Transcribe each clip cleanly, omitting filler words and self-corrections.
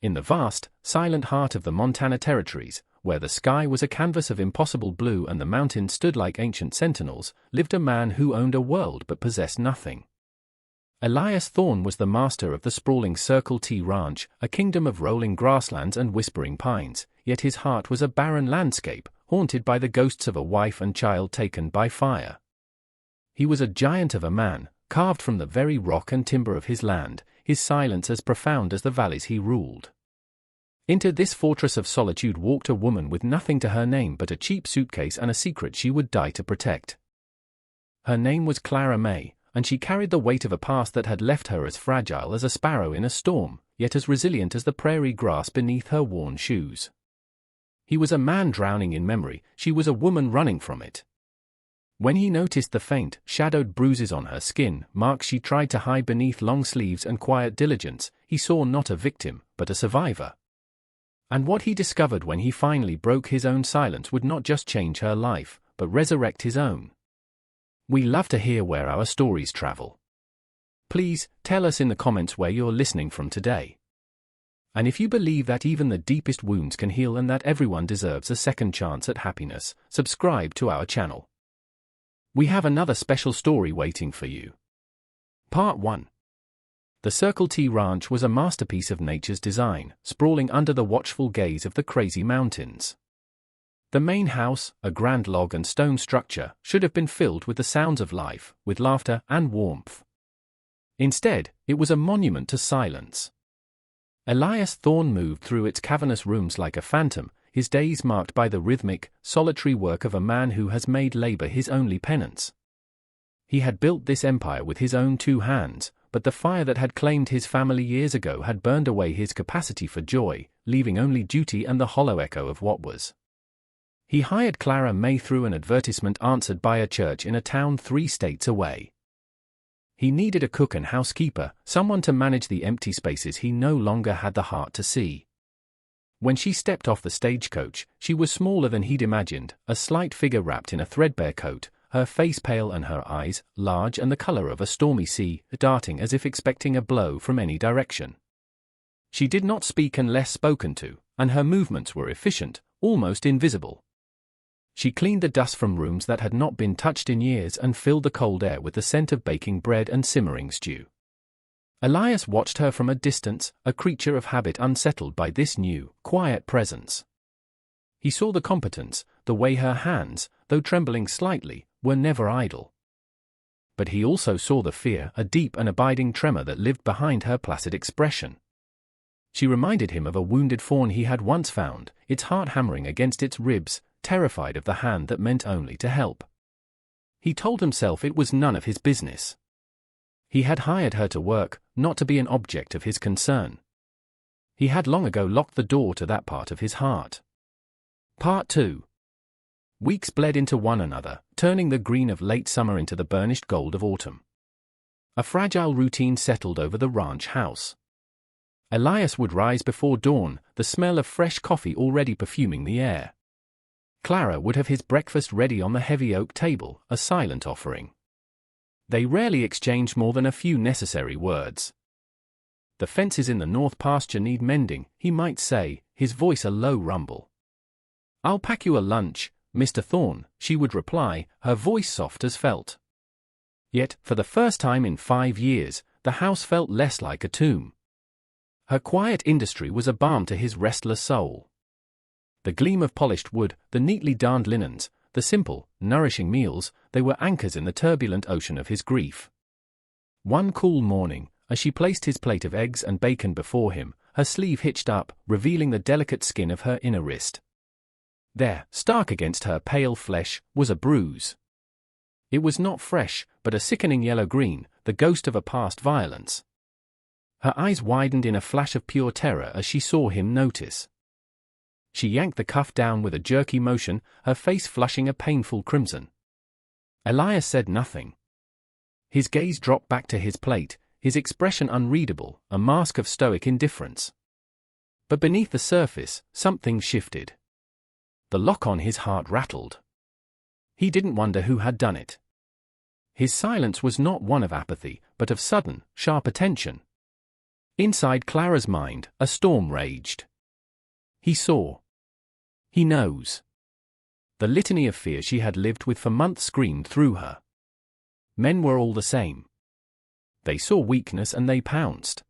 In the vast, silent heart of the Montana Territories, where the sky was a canvas of impossible blue and the mountains stood like ancient sentinels, lived a man who owned a world but possessed nothing. Elias Thorne was the master of the sprawling Circle T Ranch, a kingdom of rolling grasslands and whispering pines, yet his heart was a barren landscape, haunted by the ghosts of a wife and child taken by fire. He was a giant of a man, carved from the very rock and timber of his land, his silence as profound as the valleys he ruled. Into this fortress of solitude walked a woman with nothing to her name but a cheap suitcase and a secret she would die to protect. Her name was Clara May, and she carried the weight of a past that had left her as fragile as a sparrow in a storm, yet as resilient as the prairie grass beneath her worn shoes. He was a man drowning in memory, she was a woman running from it. When he noticed the faint, shadowed bruises on her skin, marks she tried to hide beneath long sleeves and quiet diligence, he saw not a victim, but a survivor. And what he discovered when he finally broke his own silence would not just change her life, but resurrect his own. We love to hear where our stories travel. Please, tell us in the comments where you're listening from today. And if you believe that even the deepest wounds can heal and that everyone deserves a second chance at happiness, subscribe to our channel. We have another special story waiting for you. Part 1. The Circle T Ranch was a masterpiece of nature's design, sprawling under the watchful gaze of the crazy mountains. The main house, a grand log and stone structure, should have been filled with the sounds of life, with laughter and warmth. Instead, it was a monument to silence. Elias Thorne moved through its cavernous rooms like a phantom, his days marked by the rhythmic, solitary work of a man who has made labor his only penance. He had built this empire with his own 2 hands, but the fire that had claimed his family years ago had burned away his capacity for joy, leaving only duty and the hollow echo of what was. He hired Clara May through an advertisement answered by a church in a town 3 states away. He needed a cook and housekeeper, someone to manage the empty spaces he no longer had the heart to see. When she stepped off the stagecoach, she was smaller than he'd imagined, a slight figure wrapped in a threadbare coat, her face pale and her eyes, large and the color of a stormy sea, darting as if expecting a blow from any direction. She did not speak unless spoken to, and her movements were efficient, almost invisible. She cleaned the dust from rooms that had not been touched in years and filled the cold air with the scent of baking bread and simmering stew. Elias watched her from a distance, a creature of habit unsettled by this new, quiet presence. He saw the competence, the way her hands, though trembling slightly, were never idle. But he also saw the fear, a deep and abiding tremor that lived behind her placid expression. She reminded him of a wounded fawn he had once found, its heart hammering against its ribs, terrified of the hand that meant only to help. He told himself it was none of his business. He had hired her to work, not to be an object of his concern. He had long ago locked the door to that part of his heart. Part 2. Weeks bled into one another, turning the green of late summer into the burnished gold of autumn. A fragile routine settled over the ranch house. Elias would rise before dawn, the smell of fresh coffee already perfuming the air. Clara would have his breakfast ready on the heavy oak table, a silent offering. They rarely exchanged more than a few necessary words. The fences in the north pasture need mending, he might say, his voice a low rumble. I'll pack you a lunch, Mr. Thorne, she would reply, her voice soft as felt. Yet, for the first time in 5 years, the house felt less like a tomb. Her quiet industry was a balm to his restless soul. The gleam of polished wood, the neatly darned linens, the simple, nourishing meals, they were anchors in the turbulent ocean of his grief. One cool morning, as she placed his plate of eggs and bacon before him, her sleeve hitched up, revealing the delicate skin of her inner wrist. There, stark against her pale flesh, was a bruise. It was not fresh, but a sickening yellow-green, the ghost of a past violence. Her eyes widened in a flash of pure terror as she saw him notice. She yanked the cuff down with a jerky motion, her face flushing a painful crimson. Elias said nothing. His gaze dropped back to his plate, his expression unreadable, a mask of stoic indifference. But beneath the surface, something shifted. The lock on his heart rattled. He didn't wonder who had done it. His silence was not one of apathy, but of sudden, sharp attention. Inside Clara's mind, a storm raged. He saw. He knows. The litany of fear she had lived with for months screamed through her. Men were all the same. They saw weakness and they pounced.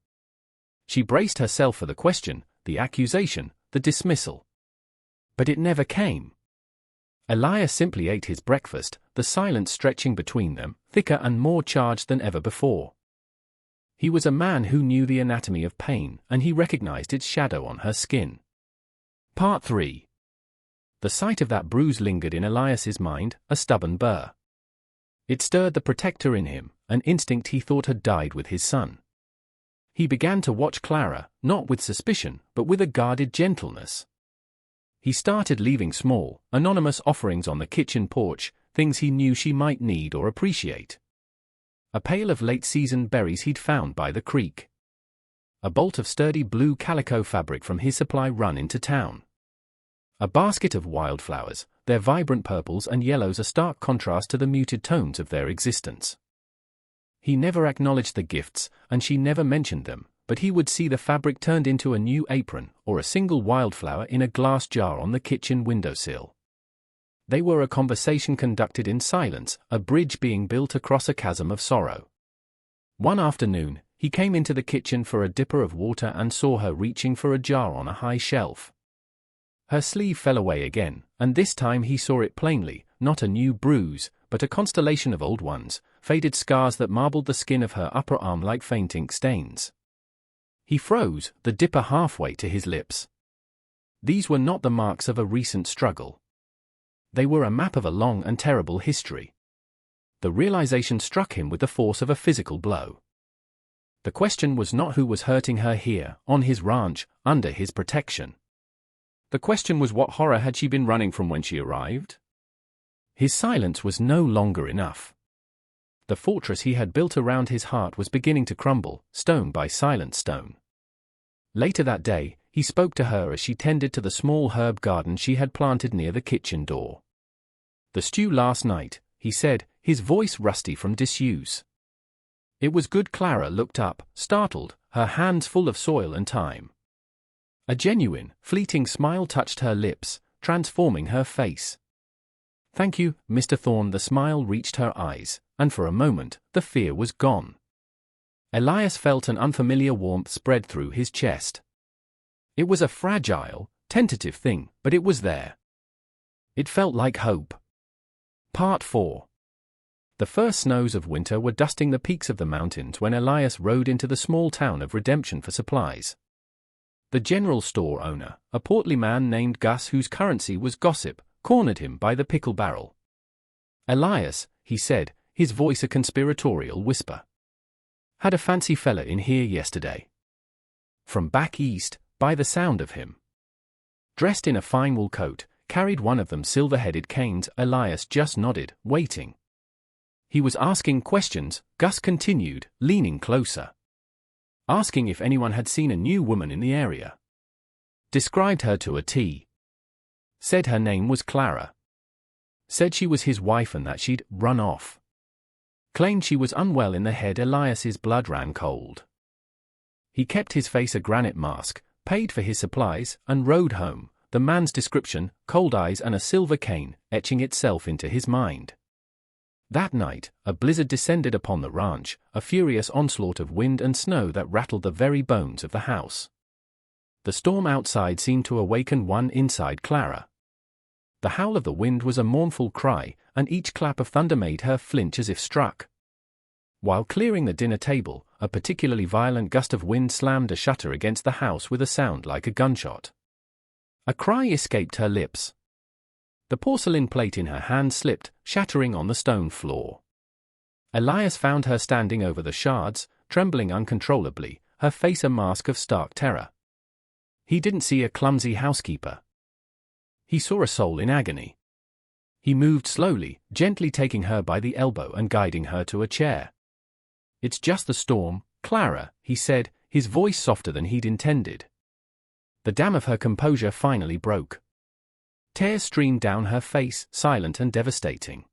She braced herself for the question, the accusation, the dismissal. But it never came. Elias simply ate his breakfast, the silence stretching between them, thicker and more charged than ever before. He was a man who knew the anatomy of pain, and he recognized its shadow on her skin. Part 3. The sight of that bruise lingered in Elias's mind, a stubborn burr. It stirred the protector in him, an instinct he thought had died with his son. He began to watch Clara, not with suspicion, but with a guarded gentleness. He started leaving small, anonymous offerings on the kitchen porch, things he knew she might need or appreciate. A pail of late-season berries he'd found by the creek. A bolt of sturdy blue calico fabric from his supply run into town. A basket of wildflowers, their vibrant purples and yellows a stark contrast to the muted tones of their existence. He never acknowledged the gifts, and she never mentioned them, but he would see the fabric turned into a new apron, or a single wildflower in a glass jar on the kitchen windowsill. They were a conversation conducted in silence, a bridge being built across a chasm of sorrow. One afternoon, he came into the kitchen for a dipper of water and saw her reaching for a jar on a high shelf. Her sleeve fell away again, and this time he saw it plainly, not a new bruise, but a constellation of old ones, faded scars that marbled the skin of her upper arm like faint ink stains. He froze, the dipper halfway to his lips. These were not the marks of a recent struggle. They were a map of a long and terrible history. The realization struck him with the force of a physical blow. The question was not who was hurting her here, on his ranch, under his protection. The question was what horror had she been running from when she arrived? His silence was no longer enough. The fortress he had built around his heart was beginning to crumble, stone by silent stone. Later that day, he spoke to her as she tended to the small herb garden she had planted near the kitchen door. "The stew last night," he said, his voice rusty from disuse. "It was good." Clara looked up, startled, her hands full of soil and thyme. A genuine, fleeting smile touched her lips, transforming her face. "Thank you, Mr. Thorne." The smile reached her eyes, and for a moment, the fear was gone. Elias felt an unfamiliar warmth spread through his chest. It was a fragile, tentative thing, but it was there. It felt like hope. Part 4. The first snows of winter were dusting the peaks of the mountains when Elias rode into the small town of Redemption for supplies. The general store owner, a portly man named Gus whose currency was gossip, cornered him by the pickle barrel. "Elias," he said, his voice a conspiratorial whisper. "Had a fancy fella in here yesterday. From back east, by the sound of him. Dressed in a fine wool coat, carried one of them silver-headed canes." Elias just nodded, waiting. "He was asking questions," Gus continued, leaning closer. "Asking if anyone had seen a new woman in the area. Described her to a T. Said her name was Clara. Said she was his wife and that she'd run off. Claimed she was unwell in the head." Elias's blood ran cold. He kept his face a granite mask, paid for his supplies, and rode home, the man's description, cold eyes and a silver cane, etching itself into his mind. That night, a blizzard descended upon the ranch, a furious onslaught of wind and snow that rattled the very bones of the house. The storm outside seemed to awaken one inside Clara. The howl of the wind was a mournful cry, and each clap of thunder made her flinch as if struck. While clearing the dinner table, a particularly violent gust of wind slammed a shutter against the house with a sound like a gunshot. A cry escaped her lips. The porcelain plate in her hand slipped, shattering on the stone floor. Elias found her standing over the shards, trembling uncontrollably, her face a mask of stark terror. He didn't see a clumsy housekeeper. He saw a soul in agony. He moved slowly, gently taking her by the elbow and guiding her to a chair. "It's just the storm, Clara," he said, his voice softer than he'd intended. The dam of her composure finally broke. Tears streamed down her face, silent and devastating.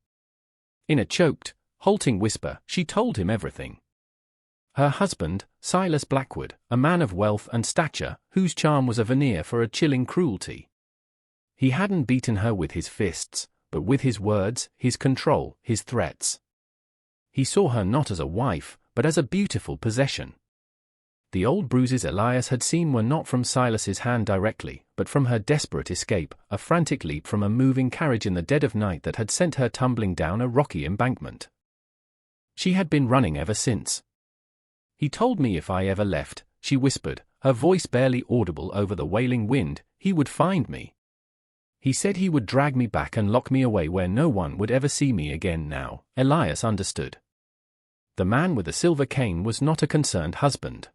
In a choked, halting whisper, she told him everything. Her husband, Silas Blackwood, a man of wealth and stature, whose charm was a veneer for a chilling cruelty. He hadn't beaten her with his fists, but with his words, his control, his threats. He saw her not as a wife, but as a beautiful possession. The old bruises Elias had seen were not from Silas's hand directly, but from her desperate escape, a frantic leap from a moving carriage in the dead of night that had sent her tumbling down a rocky embankment. She had been running ever since. "He told me if I ever left," she whispered, her voice barely audible over the wailing wind, "he would find me. He said he would drag me back and lock me away where no one would ever see me again." Now, Elias understood. The man with the silver cane was not a concerned husband.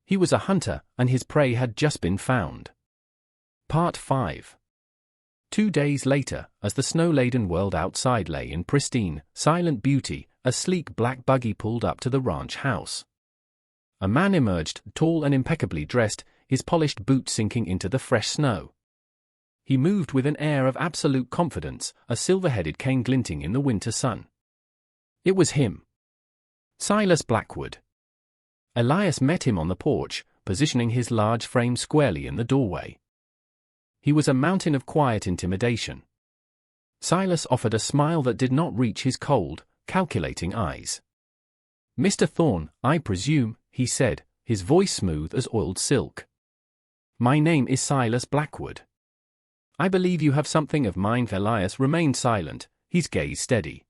He was a hunter, and his prey had just been found. Part 5. 2 days later, as the snow-laden world outside lay in pristine, silent beauty, a sleek black buggy pulled up to the ranch house. A man emerged, tall and impeccably dressed, his polished boots sinking into the fresh snow. He moved with an air of absolute confidence, a silver-headed cane glinting in the winter sun. It was him. Silas Blackwood. Elias met him on the porch, positioning his large frame squarely in the doorway. He was a mountain of quiet intimidation. Silas offered a smile that did not reach his cold, calculating eyes. "Mr. Thorne, I presume," he said, his voice smooth as oiled silk. "My name is Silas Blackwood. I believe you have something of mine." Elias remained silent, his gaze steady.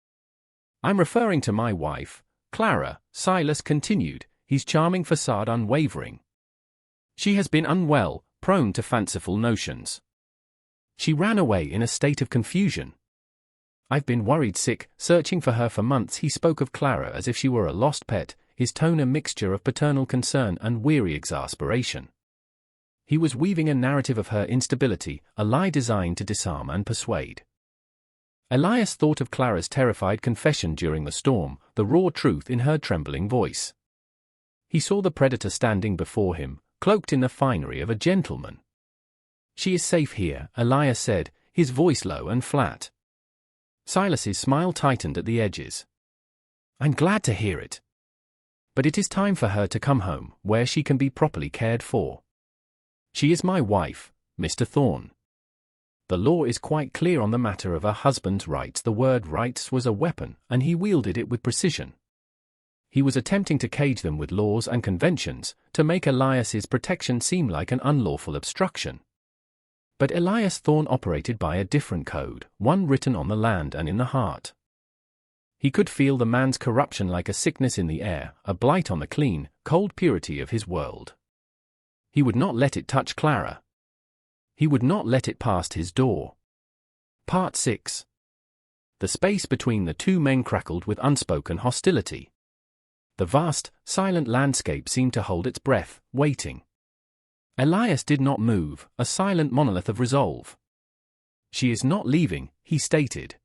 "I'm referring to my wife, Clara," Silas continued, his charming facade unwavering. "She has been unwell, prone to fanciful notions. She ran away in a state of confusion. I've been worried sick, searching for her for months." He spoke of Clara as if she were a lost pet, his tone a mixture of paternal concern and weary exasperation. He was weaving a narrative of her instability, a lie designed to disarm and persuade. Elias thought of Clara's terrified confession during the storm, the raw truth in her trembling voice. He saw the predator standing before him, cloaked in the finery of a gentleman. "She is safe here," Elias said, his voice low and flat. Silas's smile tightened at the edges. "I'm glad to hear it. But it is time for her to come home, where she can be properly cared for. She is my wife, Mr. Thorne. The law is quite clear on the matter of a husband's rights." The word rights was a weapon, and he wielded it with precision. He was attempting to cage them with laws and conventions, to make Elias's protection seem like an unlawful obstruction. But Elias Thorne operated by a different code, one written on the land and in the heart. He could feel the man's corruption like a sickness in the air, a blight on the clean, cold purity of his world. He would not let it touch Clara. He would not let it past his door. Part 6. The space between the two men crackled with unspoken hostility. The vast, silent landscape seemed to hold its breath, waiting. Elias did not move, a silent monolith of resolve. "She is not leaving," he stated.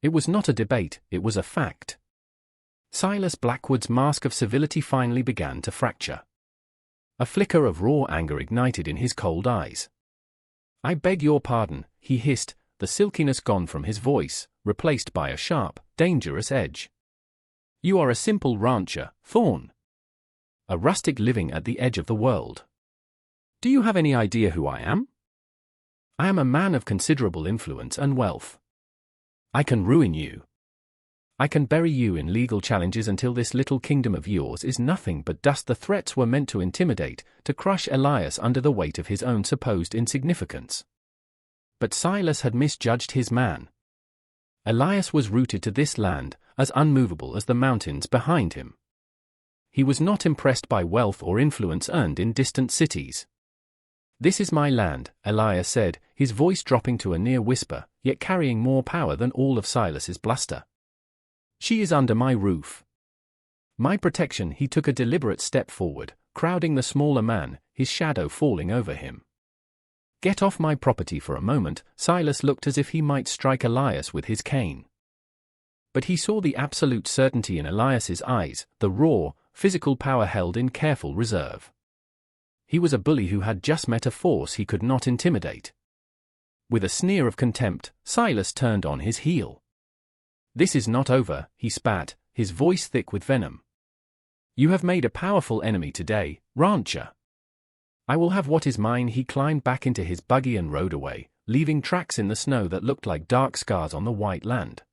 It was not a debate, it was a fact. Silas Blackwood's mask of civility finally began to fracture. A flicker of raw anger ignited in his cold eyes. "I beg your pardon," he hissed, the silkiness gone from his voice, replaced by a sharp, dangerous edge. "You are a simple rancher, Thorne. A rustic living at the edge of the world. Do you have any idea who I am? I am a man of considerable influence and wealth. I can ruin you. I can bury you in legal challenges until this little kingdom of yours is nothing but dust." The threats were meant to intimidate, to crush Elias under the weight of his own supposed insignificance. But Silas had misjudged his man. Elias was rooted to this land, as unmovable as the mountains behind him. He was not impressed by wealth or influence earned in distant cities. "This is my land," Elias said, his voice dropping to a near whisper, yet carrying more power than all of Silas's bluster. "She is under my roof. My protection." He took a deliberate step forward, crowding the smaller man, his shadow falling over him. "Get off my property." For a moment, Silas looked as if he might strike Elias with his cane. But he saw the absolute certainty in Elias's eyes, the raw, physical power held in careful reserve. He was a bully who had just met a force he could not intimidate. With a sneer of contempt, Silas turned on his heel. "This is not over," he spat, his voice thick with venom. You have made a powerful enemy today, rancher. I will have what is mine. He climbed back into his buggy and rode away, leaving tracks in the snow that looked like dark scars on the white land.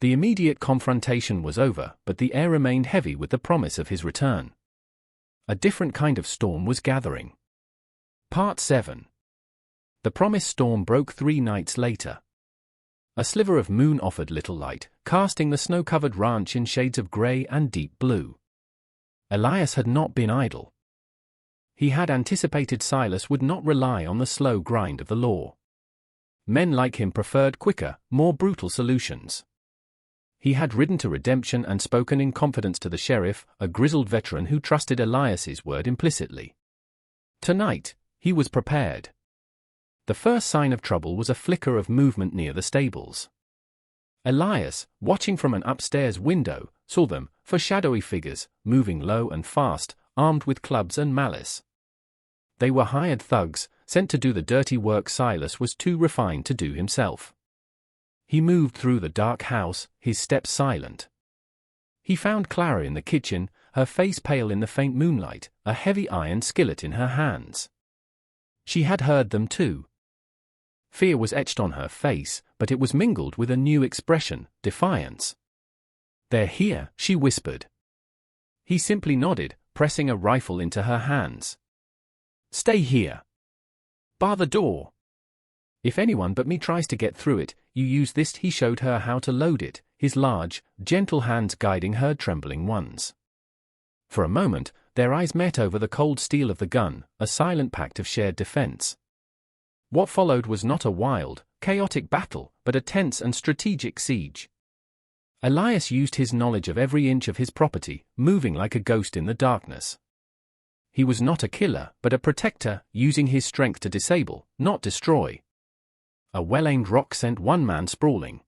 The immediate confrontation was over, but the air remained heavy with the promise of his return. A different kind of storm was gathering. Part 7. The promised storm broke 3 nights later. A sliver of moon offered little light, casting the snow-covered ranch in shades of gray and deep blue. Elias had not been idle. He had anticipated Silas would not rely on the slow grind of the law. Men like him preferred quicker, more brutal solutions. He had ridden to redemption and spoken in confidence to the sheriff, a grizzled veteran who trusted Elias's word implicitly. Tonight, he was prepared. The first sign of trouble was a flicker of movement near the stables. Elias, watching from an upstairs window, saw them, for shadowy figures, moving low and fast, armed with clubs and malice. They were hired thugs, sent to do the dirty work Silas was too refined to do himself. He moved through the dark house, his steps silent. He found Clara in the kitchen, her face pale in the faint moonlight, a heavy iron skillet in her hands. She had heard them too. Fear was etched on her face, but it was mingled with a new expression, defiance. "They're here," she whispered. He simply nodded, pressing a rifle into her hands. "Stay here. Bar the door. If anyone but me tries to get through it, you use this." He showed her how to load it, his large, gentle hands guiding her trembling ones. For a moment, their eyes met over the cold steel of the gun, a silent pact of shared defense. What followed was not a wild, chaotic battle, but a tense and strategic siege. Elias used his knowledge of every inch of his property, moving like a ghost in the darkness. He was not a killer, but a protector, using his strength to disable, not destroy. A well-aimed rock sent one man sprawling.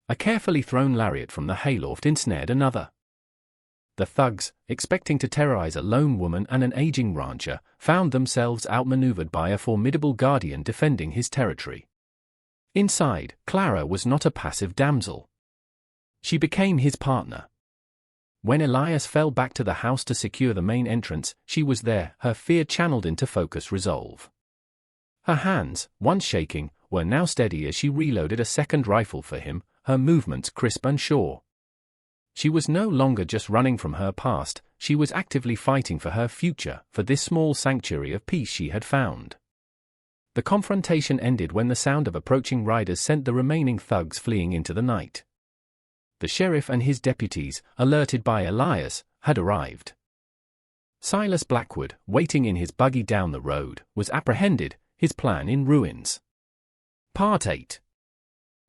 A carefully thrown lariat from the hayloft ensnared another. The thugs, expecting to terrorize a lone woman and an aging rancher, found themselves outmaneuvered by a formidable guardian defending his territory. Inside, Clara was not a passive damsel. She became his partner. When Elias fell back to the house to secure the main entrance, she was there, her fear channeled into focused resolve. Her hands, once shaking, were now steady as she reloaded a second rifle for him, her movements crisp and sure. She was no longer just running from her past, she was actively fighting for her future, for this small sanctuary of peace she had found. The confrontation ended when the sound of approaching riders sent the remaining thugs fleeing into the night. The sheriff and his deputies, alerted by Elias, had arrived. Silas Blackwood, waiting in his buggy down the road, was apprehended, his plan in ruins. Part 8.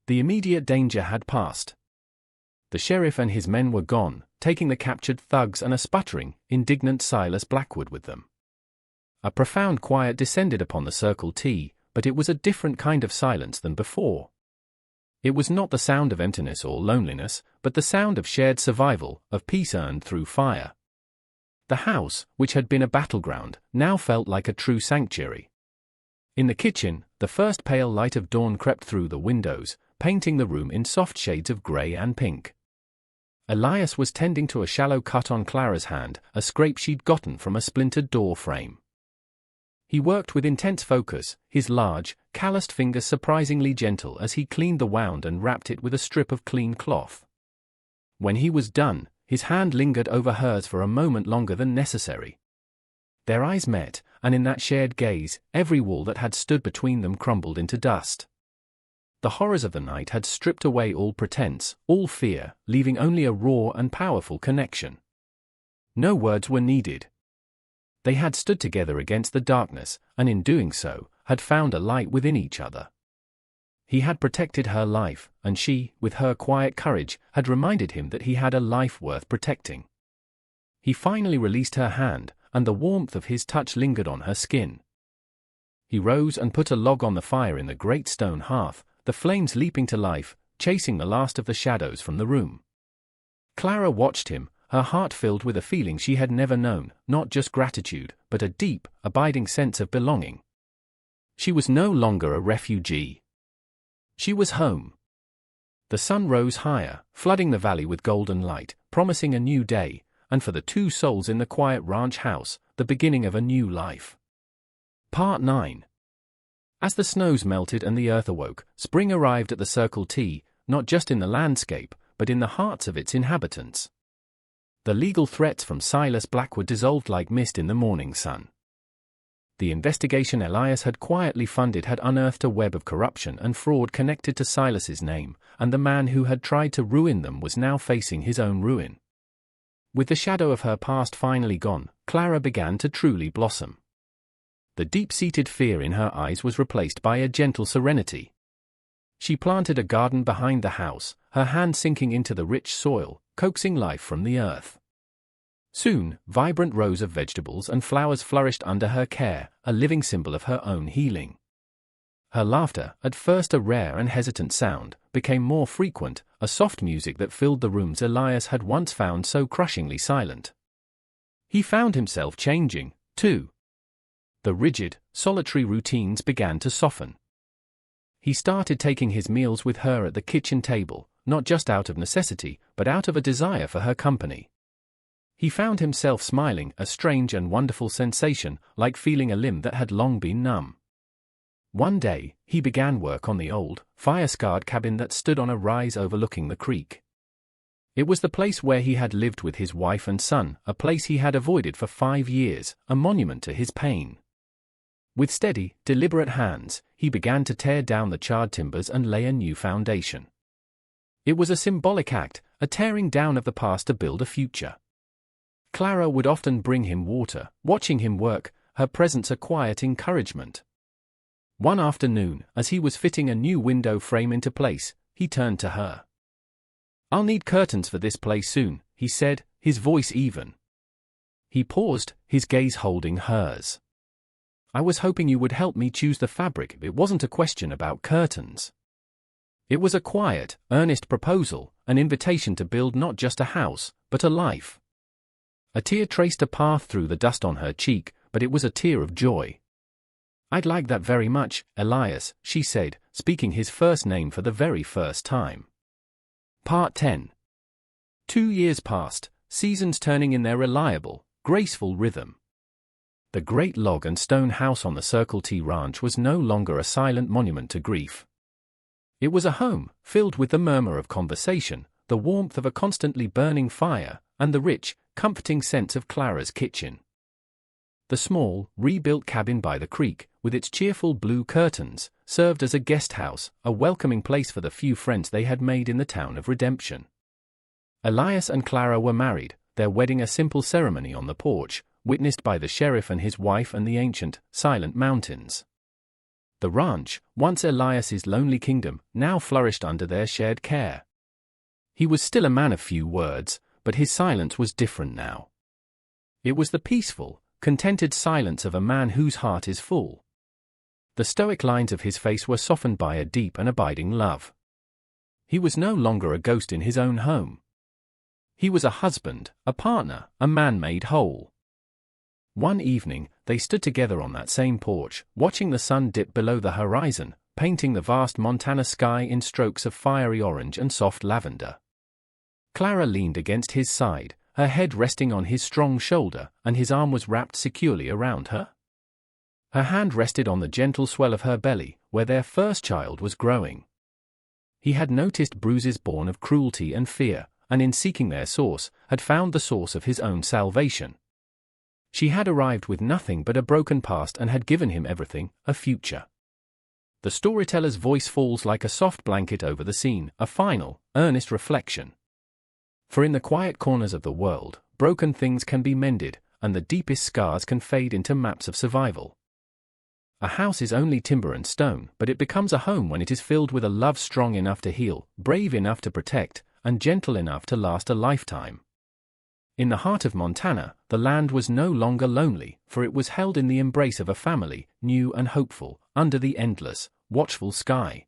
The immediate danger had passed. The sheriff and his men were gone, taking the captured thugs and a sputtering, indignant Silas Blackwood with them. A profound quiet descended upon the Circle T, but it was a different kind of silence than before. It was not the sound of emptiness or loneliness, but the sound of shared survival, of peace earned through fire. The house, which had been a battleground, now felt like a true sanctuary. In the kitchen, the first pale light of dawn crept through the windows, painting the room in soft shades of grey and pink. Elias was tending to a shallow cut on Clara's hand, a scrape she'd gotten from a splintered door frame. He worked with intense focus, his large, calloused fingers surprisingly gentle as he cleaned the wound and wrapped it with a strip of clean cloth. When he was done, his hand lingered over hers for a moment longer than necessary. Their eyes met, and in that shared gaze, every wall that had stood between them crumbled into dust. The horrors of the night had stripped away all pretense, all fear, leaving only a raw and powerful connection. No words were needed. They had stood together against the darkness, and in doing so, had found a light within each other. He had protected her life, and she, with her quiet courage, had reminded him that he had a life worth protecting. He finally released her hand, and the warmth of his touch lingered on her skin. He rose and put a log on the fire in the great stone hearth, the flames leaping to life, chasing the last of the shadows from the room. Clara watched him, her heart filled with a feeling she had never known, not just gratitude, but a deep, abiding sense of belonging. She was no longer a refugee. She was home. The sun rose higher, flooding the valley with golden light, promising a new day, and for the two souls in the quiet ranch house, the beginning of a new life. Part 9. As the snows melted and the earth awoke, spring arrived at the Circle T, not just in the landscape, but in the hearts of its inhabitants. The legal threats from Silas Blackwood dissolved like mist in the morning sun. The investigation Elias had quietly funded had unearthed a web of corruption and fraud connected to Silas's name, and the man who had tried to ruin them was now facing his own ruin. With the shadow of her past finally gone, Clara began to truly blossom. The deep-seated fear in her eyes was replaced by a gentle serenity. She planted a garden behind the house, her hand sinking into the rich soil, coaxing life from the earth. Soon, vibrant rows of vegetables and flowers flourished under her care, a living symbol of her own healing. Her laughter, at first a rare and hesitant sound, became more frequent, a soft music that filled the rooms Elias had once found so crushingly silent. He found himself changing, too. The rigid, solitary routines began to soften. He started taking his meals with her at the kitchen table, not just out of necessity, but out of a desire for her company. He found himself smiling, a strange and wonderful sensation, like feeling a limb that had long been numb. One day, he began work on the old, fire-scarred cabin that stood on a rise overlooking the creek. It was the place where he had lived with his wife and son, a place he had avoided for 5 years, a monument to his pain. With steady, deliberate hands, he began to tear down the charred timbers and lay a new foundation. It was a symbolic act, a tearing down of the past to build a future. Clara would often bring him water, watching him work, her presence a quiet encouragement. One afternoon, as he was fitting a new window frame into place, he turned to her. "I'll need curtains for this place soon," he said, his voice even. He paused, his gaze holding hers. "I was hoping you would help me choose the fabric. It wasn't a question about curtains." It was a quiet, earnest proposal, an invitation to build not just a house, but a life. A tear traced a path through the dust on her cheek, but it was a tear of joy. "I'd like that very much, Elias," she said, speaking his first name for the very first time. Part 10. 2 years passed, seasons turning in their reliable, graceful rhythm. The great log and stone house on the Circle T ranch was no longer a silent monument to grief. It was a home, filled with the murmur of conversation, the warmth of a constantly burning fire, and the rich, comforting sense of Clara's kitchen. The small, rebuilt cabin by the creek, with its cheerful blue curtains, served as a guest house, a welcoming place for the few friends they had made in the town of Redemption. Elias and Clara were married, their wedding a simple ceremony on the porch, witnessed by the sheriff and his wife and the ancient, silent mountains. The ranch, once Elias's lonely kingdom, now flourished under their shared care. He was still a man of few words, but his silence was different now. It was the peaceful, contented silence of a man whose heart is full. The stoic lines of his face were softened by a deep and abiding love. He was no longer a ghost in his own home. He was a husband, a partner, a man made whole. One evening, they stood together on that same porch, watching the sun dip below the horizon, painting the vast Montana sky in strokes of fiery orange and soft lavender. Clara leaned against his side, her head resting on his strong shoulder, and his arm was wrapped securely around her. Her hand rested on the gentle swell of her belly, where their first child was growing. He had noticed bruises born of cruelty and fear, and in seeking their source, had found the source of his own salvation. She had arrived with nothing but a broken past and had given him everything, a future. The storyteller's voice falls like a soft blanket over the scene, a final, earnest reflection. For in the quiet corners of the world, broken things can be mended, and the deepest scars can fade into maps of survival. A house is only timber and stone, but it becomes a home when it is filled with a love strong enough to heal, brave enough to protect, and gentle enough to last a lifetime. In the heart of Montana, the land was no longer lonely, for it was held in the embrace of a family, new and hopeful, under the endless, watchful sky.